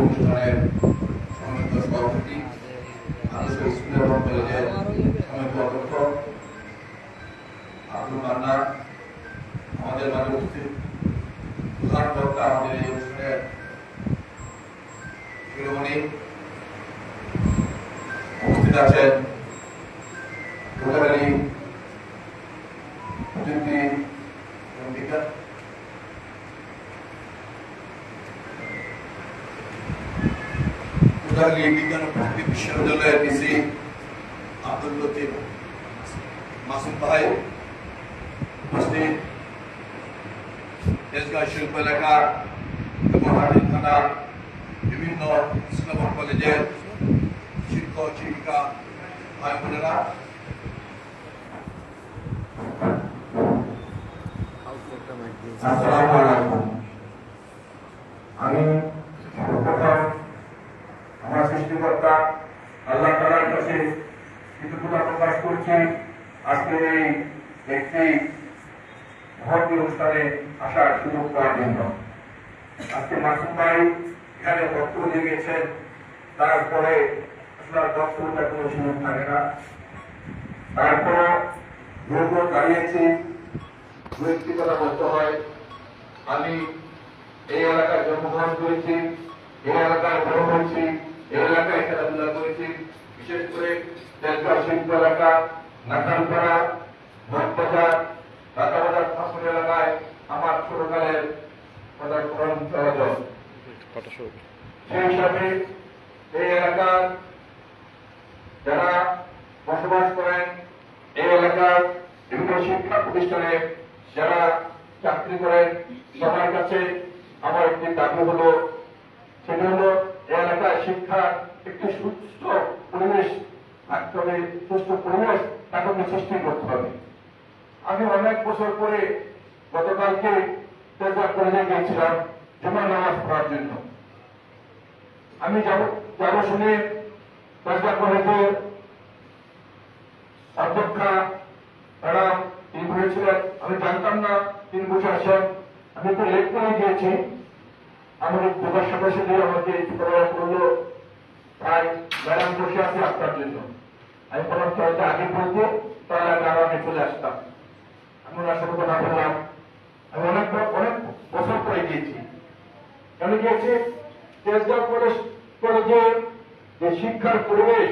অনুষ্ঠানের সম্মানিত সভাপতি, আদর্শ স্কুল এবং কলেজের সম্মানিত অধ্যক্ষ আব্দুল মান্নান, আমাদের মাঝে উপস্থিত প্রধান বক্তা, আমাদের এই অনুষ্ঠানের শিরোমণি উপস্থিত আছেন প্রধানী প্রযুক্তি এবং বিজ্ঞান বিজ্ঞান ও প্রযুক্তি বিশ্ববিদ্যালয়ের ডিসি আব্দুল লতিফ মাসুম ভাই উপস্থিত, তেজগাঁও শিল্প এলাকার এবং হাটির থানার বিভিন্ন স্কুল এবং কলেজের শিক্ষক শিক্ষিকা ভাই বোনেরা, আসসালামু আলাইকুম। আমি সর্বপ্রথম আমার সৃষ্টিকর্তা আল্লাহ তাআলার কাছে কৃতজ্ঞতা প্রকাশ করছি আজকে এই একটি ভর্তি অনুষ্ঠানে আসার সুযোগ পাওয়ার জন্য। আজকে মাসুম ভাই এখানে বক্তব্য দিয়ে গেছেন, তারপরে আসলে বক্তব্যটা কোনো সুযোগ থাকে না। তারপরে রোগ দাঁড়িয়েছি, দু একটি কথা বলতে হয়। আমি এই এলাকায় জন্মগ্রহণ করেছি, এই এলাকায় বড় হয়েছি, এই এলাকায় খেলাধুলা করেছি। বিশেষ করে তেজগাঁও শিল্প এলাকা, নাকালপাড়া, মগবাজার, রাতাবাজার ফাঁসুর এলাকায় আমার ছোটকালের পদার্পণ চলাচল। সেই হিসাবে এই এলাকার যারা বসবাস করেন, এই এলাকার বিভিন্ন শিক্ষা প্রতিষ্ঠানে যারা চাকরি করেন, সবার কাছে আমার একটি দাবি হলো, সেটি হলো এই এলাকায় শিক্ষার একটি সুস্থ পরিবেশ থাকতে হবে, সুস্থ পরিবেশ তাকে সৃষ্টি করতে হবে। আমি অনেক বছর পরে গতকালকে তেজগাঁও কলেজে গিয়েছিলাম জুমার নামাজ পড়ার জন্য। আমি যাব শুনে তেজগাঁও কলেজের অধ্যক্ষা ম্যাডাম তিনি বলেছিলেন, আমি জানতাম না তিনি বসে আসেন। আমি তো লেট করে গিয়েছি, আমাদের প্রধান সদস্য দিয়ে আমাকে বললো ভাই ম্যাডাম বসে আছে আপনার জন্য। আমি বললাম চলতে আগে বলতে, তাহলে আমি চলে আসতাম। আমি ওনার সাথে কথা বললাম। আমি অনেক বছর পরে গিয়েছি। কেন গিয়েছি? তেজগাঁও কলেজের যে শিক্ষার পরিবেশ,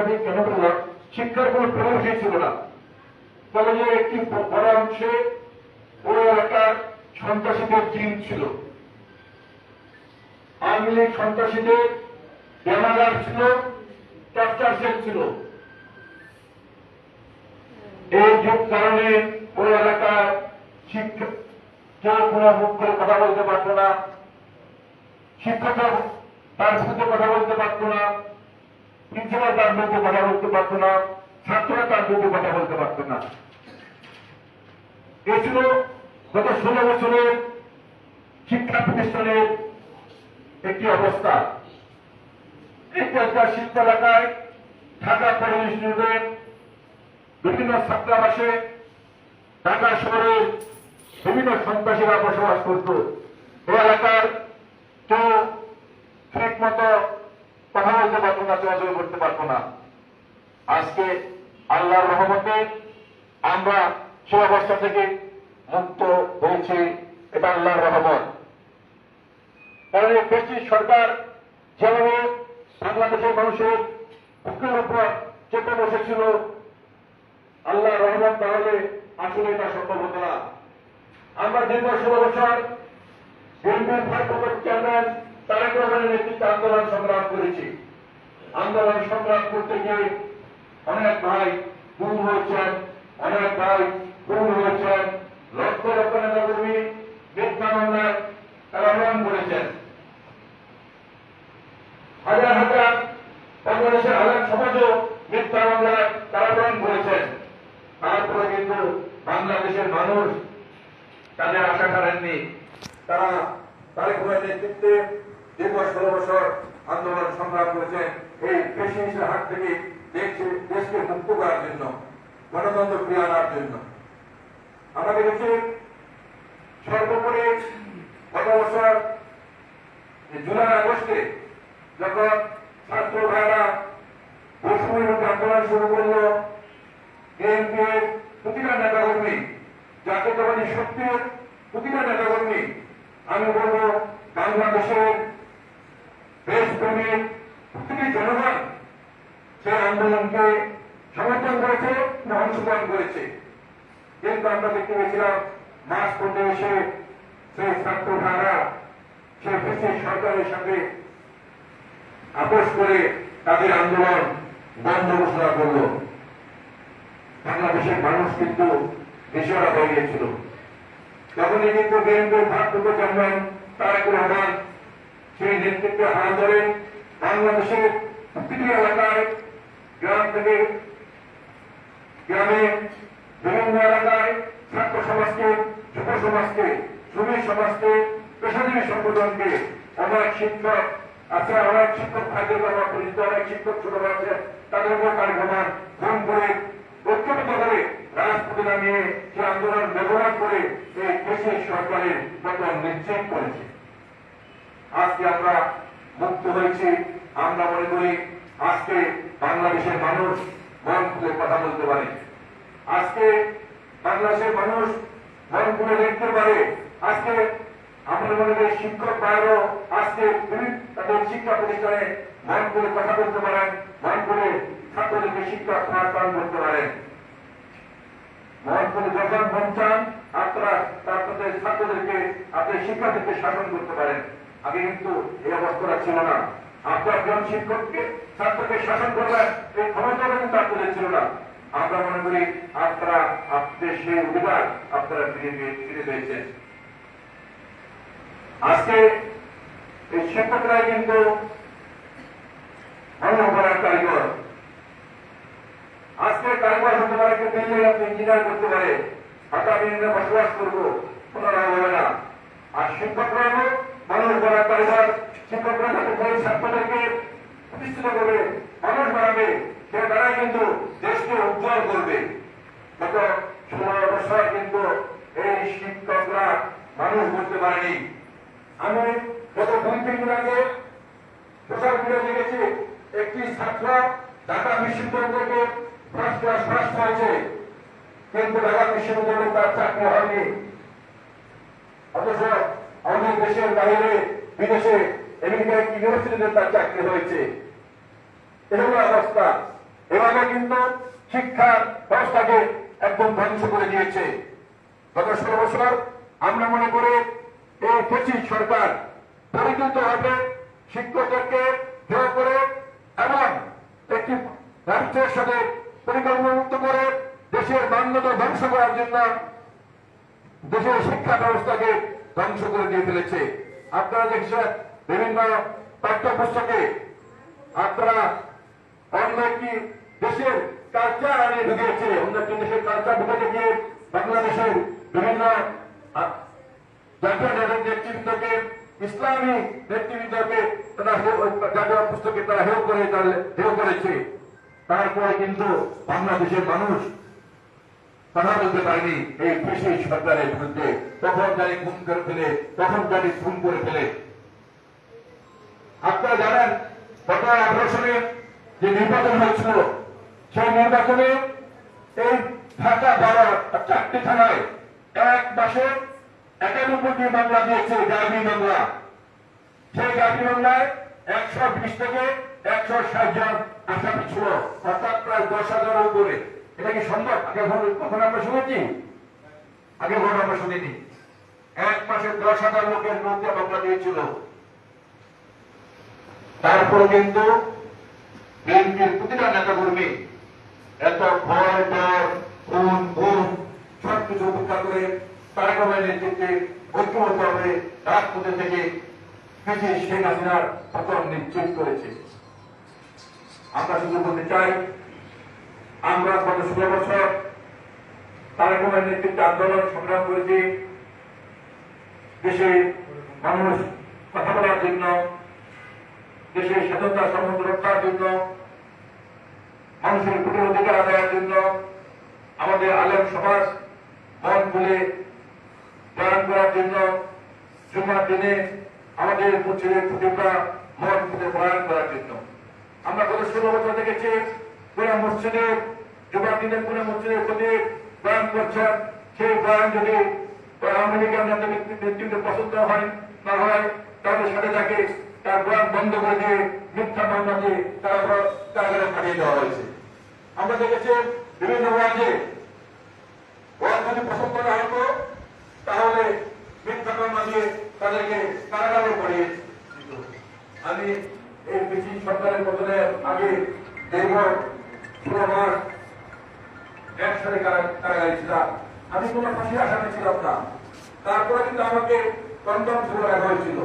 আমি কেন বললাম, শিক্ষার কোন পরিবেশই ছিল না। কলেজের একটি বড় অংশে ওই এলাকার সন্ত্রাসীদের জিন ছিল, আওয়ামী লীগ সন্ত্রাসীদের ব্যানার ছিল, টর্চার সেল ছিল। এই কারণে ওই এলাকার শিক্ষক কেউ কোনো মুখ করে কথা বলতে পারতো না, শিক্ষকরা তার বিরুদ্ধে কথা বলতে পারতো না, প্রিন্সিপাল তার বিরুদ্ধে কথা বলতে পারতো না, ছাত্ররা তার বিরুদ্ধে কথা বলতে পারতো না। এ ছিল গত 16 বছরের শিক্ষা প্রতিষ্ঠানের একটি অবস্থা। এই তেজগাঁও শিল্প এলাকায় ঢাকা কলেজ ইনস্টিটিউটের বিভিন্ন ছাত্রাবাসে ঢাকা শহরের বিভিন্ন সন্ত্রাসীরা বসবাস করত। এই এলাকার কেউ ঠিক মতো কথা বলতে পারতো না, চলাচল করতে পারতো না। আজকে আল্লাহর রহমতে আমরা সে অবস্থা থেকে মুক্ত হয়েছি, এটা আল্লাহর রহমত। কারণ এই ব্রিটিশ সরকার যেভাবে বাংলাদেশের মানুষের বুকের উপর চেপে বসেছিল, আল্লাহর রহমত তাহলে আসলে এটা সম্ভব হতো না। আমরা দীর্ঘ 16 বছর বিএনপির ভারপ্রাপ্ত চেয়ারম্যান তারেক রহমানের নেতৃত্বে আন্দোলন সংগ্রাম করেছি। আন্দোলন সংগ্রাম করতে গিয়ে অনেক ভাই গুম হয়েছেন, অনেক ভাই গুম হয়েছেন, লক্ষ লক্ষ নেতাকর্মী মিথ্যা মামলায় কারাবরণ করেছেন, হাজার হাজার বাংলাদেশের আলেম সমাজও মিথ্যা মামলায় কারাবরণ করেছেন। তারপরে কিন্তু বাংলাদেশের মানুষ তাদের আশা করেননি। তারা তারেক রহমানের নেতৃত্বে দীর্ঘ 16 বছর আন্দোলন সংগ্রাম করেছেন এই ফ্যাসিস্টের হাত থেকে দেশকে মুক্ত করার জন্য। গণতন্ত্র ফিরিয়ে আনার জন্য। আমরা দেখেছি সর্বোপরি গত বছর জুলাই আগস্টে যখন ছাত্র ভাইরা বৈষম্যের বিরুদ্ধে আন্দোলন শুরু করলো, বিএনপির প্রতিটা নেতাকর্মী, জাতীয়তাবাদী শক্তির প্রতিটা নেতাকর্মী, আমি বলবো বাংলাদেশের দেশপ্রেমিক প্রতিটি জনগণ সেই আন্দোলনকে সমর্থন করেছে, অংশগ্রহণ করেছে। কিন্তু আমরা দেখতে পেয়েছিলাম মাস পর্যন্ত এসে সেই ছাত্র ভাইরা সেই ব্রিটিশ সরকারের সাথে আপোষ করে তাদের আন্দোলন বন্ধ ঘোষণা করল। বাংলাদেশের মানুষ কিন্তু দিশেহারা হয়ে গিয়েছিল। তখনই কিন্তু বিএনপির ভারপ্রাপ্ত চেয়ারম্যান তারেক রহমান সেই নেতৃত্বে হাত ধরে বাংলাদেশের প্রতিটি এলাকায় গ্রাম থেকে গ্রামে বিভিন্ন এলাকায় ছাত্র সমাজকে, যুব সমাজকে, শ্রমিক সমাজকে, পেশাজীবী সংগঠনকে, অনেক শিক্ষক আছে, অনেক শিক্ষক ভাইদের দ্বারা পরিচিত অনেক শিক্ষক ছোট আছে, তাদের উপর কার্যক্রম ফোন করে ঐক্যবদ্ধ করে রাজপথে নামিয়ে সে আন্দোলন ব্যবহার করে এই দেশের সরকারের পতন নিশ্চিত করেছে। আজকে আমরা মুক্ত হয়েছি। আমরা মনে করি আজকে বাংলাদেশের মানুষ মন খুলে কথা বলতে পারে, আজকে বাংলাদেশের মানুষ মন খুলে দেখতে পারে। আজকে আমরা মনে করি শিক্ষক ভাইরাও আজকে তাদের শিক্ষা প্রতিষ্ঠানে মন খুলে কথা বলতে পারেন, মন খুলে ছাত্রদেরকে শিক্ষা প্রদান করতে পারেন। মন খুলে যখন মন চান আপনারা আপনাদের ছাত্রদেরকে, আপনাদের শিক্ষার্থীকে শাসন করতে পারেন। আগে কিন্তু এই অবস্থাটা ছিল না। আপনার একজন শিক্ষককে, ছাত্রকে শাসন করবেন এই ক্ষমতা কিন্তু আপনাদের ছিল না। আমরা মনে করি আপনারা আপনাদের সেই অধিকার আপনারা ফিরে পেয়েছেন। আজকে এই শিক্ষকরাই কিন্তু করার কারিগর। আজকে কারিগর হতে পারে কেউ দিল্লি ইঞ্জিনিয়ার করতে পারে, হয়তো আমি বসবাস করবো, ওনারা হবে না। আর শিক্ষকরা হলো মানুষ গড়ার কারিগর। শিক্ষকরা ছাত্রদেরকে প্রতিষ্ঠিত করবে, মানুষ বাড়াবে, সে দ্বারাই কিন্তু দেশকে উজ্জ্বল করবে। গত 16 বছর কিন্তু এই শিক্ষকরা মানুষ করতে পারেনি। আমি গত 2-3 দিন আগে সোশ্যাল মিডিয়া দেখেছি একটি ছাত্র ঢাকা বিশ্ববিদ্যালয় থেকে ফার্স্ট ক্লাস পাস হয়েছে, কিন্তু ঢাকা বিশ্ববিদ্যালয়ে তার চাকরি হয়নি। অথচ আমাদের দেশের বাইরে বিদেশে আমেরিকার ইউনিভার্সিটিতে তার চাকরি হয়েছে। এরকম অবস্থা এভাবে কিন্তু শিক্ষার ব্যবস্থাকে একদম ধ্বংস করে দিয়েছে। গত 16 বছর আমরা মনে করি এই ফ্যাসিস্ট সরকার পরিকল্পিতভাবে শিক্ষকদেরকে জয় করে এবং একটি রাষ্ট্রের সাথে পরিকল্পনামুক্ত করে দেশের মান্যতা ধ্বংস করার জন্য দেশের শিক্ষা ব্যবস্থাকে ধ্বংস করে দিয়ে ফেলেছে। আপনারা দেখছেন বিভিন্ন পাঠ্যপুস্তকে আপনারা অন্য একটি দেশের কালচার আনিয়ে ঢুকিয়েছে, অন্য একটি দেশের কালচার ঢুকে গিয়ে বাংলাদেশের বিভিন্ন জাতীয় নেতৃবৃন্দকে, ইসলামী নেতৃবৃন্দকে তারা জাতীয় পুস্তকে তারা হেয় করেছে। তারপরে কিন্তু বাংলাদেশের মানুষ কথা বলতে পারেনি এই ফ্যাসিস্ট সরকারের বিরুদ্ধে। তখন জানি খুন করে ফেলে, তখন জানি খুন করে ফেলে। আপনারা জানেন গত 18 সালে যে নির্বাচন হয়েছিল, সেই নির্বাচনে এই ঢাকা 4টি থানায় এক মাসে 91টি মামলা দিয়েছে, গার্বি মামলা। সেই গার্বি মামলায় 120 থেকে 160 জন আসামি ছিল, অর্থাৎ প্রায় 10,000 উপরে। এটা কি সম্ভব? আগে কখন আমরা শুনেছি? আগে কখন আমরা শুনিনি। এক মাসে 10,000 লোকের বিরুদ্ধে মামলা দিয়েছিল। তারপরে কিন্তু বিএনপির প্রতিটা নেতাকর্মী এত ভয় ডর খুন গুম সবকিছু উপেক্ষা করে তারেক রহমানের নেতৃত্বে ঐক্যবদ্ধ হয়ে রাজপথে থেকে শেখ হাসিনার পতন নিশ্চিত করেছে। আমরা শুধু বলতে চাই, আমরা গত 16 বছর তারেক রহমানের নেতৃত্বে আন্দোলন সংগ্রাম করেছি দেশে মানুষ কথা বলার জন্য, দেশের স্বাধীনতা সমুদ্র রক্ষার জন্য, মানুষের ভোটের অধিকার আদায়ের জন্য, আমাদের আলেম সমাজ মন খুলে বয়ান করার জন্য জুমার দিনে আমাদের মসজিদের খতিবরা মন খুলে বয়ান করার জন্য। আমরা গত 16 বছর দেখেছি কোন মসজিদে জুমার দিনে কোন মসজিদের খতিব বয়ান করছেন, সেই বয়ান যদি আওয়ামী লীগের নেতৃত্বে পছন্দ হয় না হয় তাদের সাথে তাকে তার বয়ান বন্ধ করে দিয়ে মিথ্যা মামলা দিয়ে তারা কারাগারে পাঠিয়ে দেওয়া হয়েছে। আমরা দেখেছি বিভিন্ন ওয়ার্ডে ওয়ার্ড যদি পছন্দ না হতো তাহলে মিথ্যা মামলা দিয়ে তাদেরকে কারাগারে পাঠিয়ে দিত। আমি এই ব্রিটিশ সরকারের পতনের আগে দীর্ঘ 16 মাস একসাথে কারাগারে ছিলাম। আমি কোনো ফাঁসির আসামি ছিলাম না, তারপরে কিন্তু আমাকে কন্ডম সেলে রাখা হয়েছিল।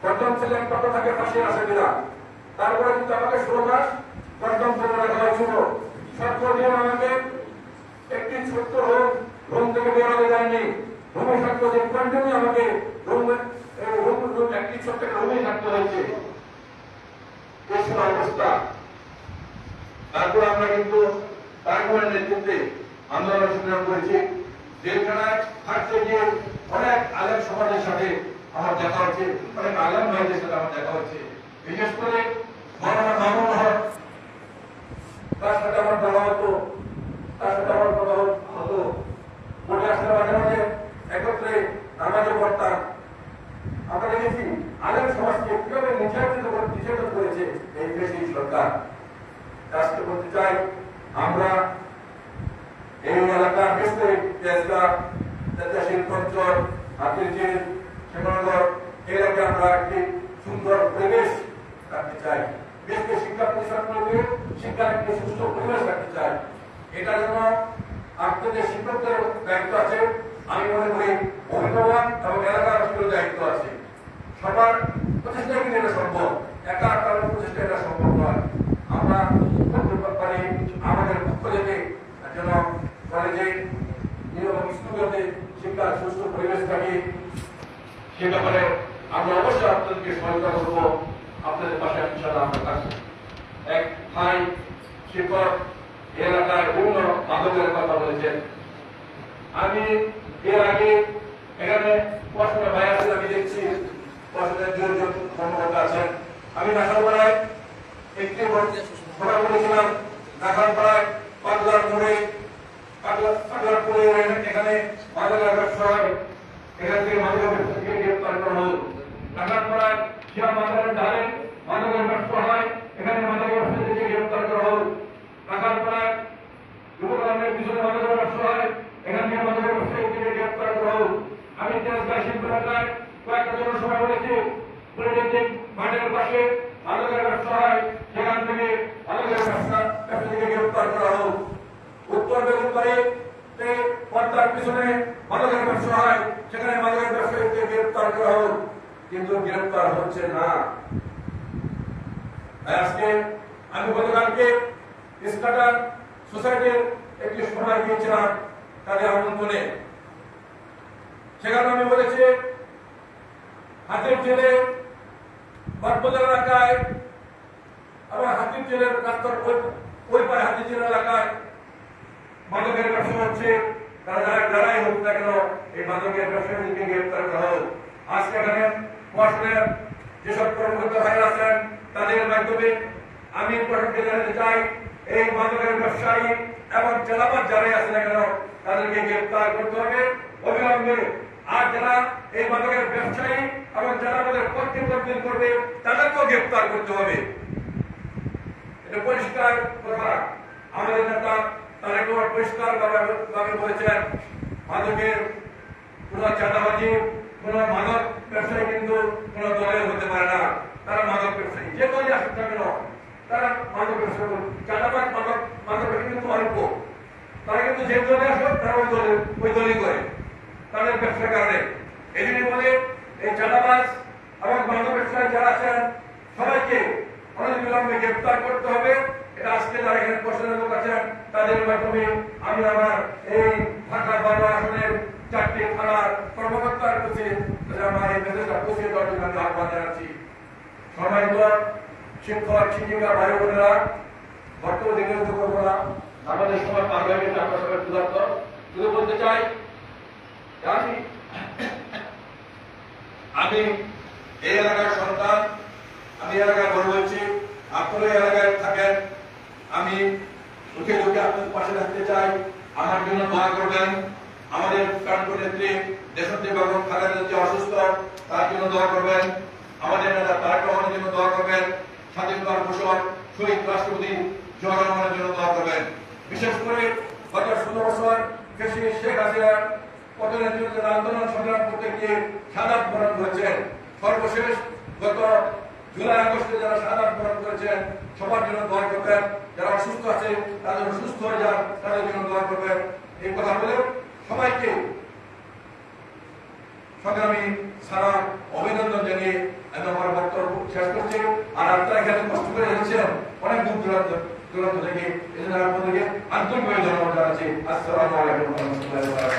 কন্ডম সেলে কত থাকে ফাঁসির আসামিরা, তারপরে কিন্তু আমাকে 16 মাস কন্ডম সেলে রাখা হয়েছিল। সর্বনিয়ম আমাকে একটি ছোট্ট রুম থেকে বেরোতে যায়নি। রুমে থাকতে যে কন্টিনিউ আমাকে একটি ছোট্ট রুমে থাকতে হয়েছে। এই ছিল অবস্থা। তারপর আমরা কিন্তু তারপরে নেতৃত্বে আন্দোলন সংগ্রাম করেছি। জেলখানায় থাকতে গিয়ে অনেক আলেম সমাজের সাথে আমার দেখা হচ্ছে, অনেক আলেম ভাইদের সাথে আমার দেখা হচ্ছে। বিশেষ করে মৌলানা মামুন হক, তার সাথে আমার দেখা হতো, তার সাথে আমার কথা হতো। বলে আসলে মাঝে মাঝে একত্রে নামাজে পড়তাম। আমরা দেখেছি আলেম সমাজকে কিভাবে নির্যাতিত করেছে এই দেশের সরকার। আজকে বলতে চাই, আমরা এই এলাকার বিশেষ করে শিল্পাঞ্চল, হাতিরঝিল, শ্যামনগর এলাকায় আমরা একটি সুন্দর পরিবেশ রাখতে চাই। বিশেষ করে শিক্ষা প্রতিষ্ঠানগুলোতে শিক্ষার একটি সুস্থ পরিবেশ রাখতে চাই। এটার জন্য আপনাদের শিক্ষকদের দায়িত্ব আছে, আমি মনে করি অভিভাবক এবং এলাকার দায়িত্ব আছে। সবার প্রচেষ্টা কিন্তু এটা সম্ভব, একা কারো প্রচেষ্টা এটা সম্ভব নয়। আমরা পারি আমাদের পক্ষ থেকে যেন কলেজে এবং স্কুলগুলোতে শিক্ষার সুস্থ পরিবেশ থাকে, সে ব্যাপারে আমরা অবশ্যই আপনাদেরকে সহায়তা করবো। আপনাদের পাশে ইনশাআল্লাহ আমরা থাকবো। এক ভাই শিক্ষক এলাকায় বিভিন্ন মাদকের কথা বলেছেন। আমি এর আগে এখানে পড়াশোনা ভাই আছেন, আমি দেখছি পড়াশোনার জন্য কর্মকর্তা আছেন। আমি নাখালপাড়ায় একটি ঘটনা বলেছিলাম, নাখালপাড়ায় পাগলার মোড়ে এখানে মাদকের ব্যবসা হয়, এখান থেকে মাদকের ব্যবসাকে গ্রেফতার করা হল। নাখালপাড়ায় শিয়া মাদকের ধারে মাদকের ব্যবসা হয়, এখানে মাদকের ব্যবসাকে গ্রেফতার করা হল। নাখালপাড়ায় যুবকদের পিছনে মাদকের ব্যবসা হয়, এখান থেকে মাদকের ব্যবসাকে গ্রেফতার করা হল। আমি এলাকায় কয়েকটা জনসভা বলেছি, মাঠের পাশে মাদকের ব্যবসা হয়, সেখান থেকে মাদকের ব্যবসা থেকে গ্রেফতার করা হোক। উত্তর বেগুনবাড়ি পর্দার পিছনে মাদকের ব্যবসা হয়, সেখানে মাদকের ব্যবসায়ীকে গ্রেফতার করা হোক, কিন্তু গ্রেফতার হচ্ছে না। আজকে আমি গতকালকে স্টার্টার সোসাইটির একটি সভায় গিয়েছিলাম তাদের আমন্ত্রণে। সেখানে আমি বলেছি হাতির জেলে বাগবাজার এলাকায় আবার হাতির জেলের রাস্তার ওই পারে হাতির জেল এলাকায় মাদকের ব্যবসা হচ্ছে। তারা যারাই হোক না কেন এই মাদকের ব্যবসায়ীকে গ্রেফতার করা হোক। আজকে এখানে পড়াশোনার যেসব কর্মকর্তা ভাইরা আছেন তাদের মাধ্যমে আমি প্রশাসনকে জানাতে চাই, এই মাদকের ব্যবসায়ী এবং জেলাবাদ যারাই আছে না কেন তাদেরকে গ্রেফতার করতে হবে অবিলম্বে। আর যারা এই মাদকের ব্যবসায়ী এবং যারা আমাদের কর্তৃপক্ষ করবে তাদেরকেও গ্রেফতার করতে হবে। এটা পরিষ্কার কথা। আমাদের নেতা তারা পরিষ্কার ভাবে বলেছেন, মাদকের কোন চাঁদাবাজি, কোন মাদক ব্যবসায়ী কিন্তু কোন দলের হতে পারে না। তারা মাদক ব্যবসায়ী যে দলে আসুক না কেন তারা মাদক ব্যবসা করুন। চাঁদাবাজ মাদক ব্যবসায়ী কিন্তু অল্প, তারা কিন্তু যে দলে আসুক তারা ওই দলই করে তাদের ব্যবসার কারণে। এই জন্য বলে এই চাঁদাবাজ এবং মাদক ব্যবসায়ী যারা আছেন সবাইকে অনতিবিলম্বে গ্রেফতার করতে হবে। এটা আজকে যারা এখানে প্রশাসনের লোক আছেন তাদের মাধ্যমে আমি আমার এই ঢাকা 12 আসনের 4টি থানার কর্মকর্তার কাছে আমার এই মেসেজটা পৌঁছে দেওয়ার জন্য আমি আহ্বান জানাচ্ছি। সম্মানিত শিক্ষক শিক্ষিকা ভাই বোনেরা, বক্তব্য দিকে করবো না, আমাদের সময় পার হয়ে গেছে, আমরা সবাই ক্ষুধার্ত। শুধু বলতে চাই আমি এই এলাকার সন্তান, আমি এলাকায় বড় হয়েছি, আপনারা এই এলাকায় থাকেন। আমি সুখে দুঃখে আপনাদের পাশে থাকতে চাই। আমার জন্য দোয়া করবেন। আমাদের প্রাণপ্রিয় নেত্রী দেশনেত্রী বেগম খালেদা জিয়া অসুস্থ, তার জন্য দোয়া করবেন। আমাদের নেতা তারেক রহমানের জন্য দোয়া করবেন। স্বাধীনতার ঘোষক শহীদ রাষ্ট্রপতি জিয়া রহমানের জন্য দোয়া করবেন। বিশেষ করে গত 16 বছর শেখ হাসিনার পতনের বিরুদ্ধে আন্দোলন সংগ্রাম করতে গিয়ে শাহাদাত বরণ করেছেন। সর্বশেষ গত জুলাই আগস্টে যারা শাহাদাত বরণ করেছেন সবার জন্য দোয়া করবেন। যারা অসুস্থ আছে তাদের জন্য সুস্থ হয়ে যান, তাদের জন্য দোয়া করবেন। এই কথা বলে সবাইকে সংগ্রামী সারা অভিনন্দন জানিয়ে আমি আমার বক্তব্য শেষ করছি। আর আপনারা এখানে কষ্ট করে এসেছেন অনেক দূর দূরান্ত থেকে, এই জন্য আপনাদেরকে আন্তরিকভাবে ধন্যবাদ জানাচ্ছি। আসসালামু আলাইকুম ওয়া রাহমাতুল্লাহি ওয়া বারাকাতুহু।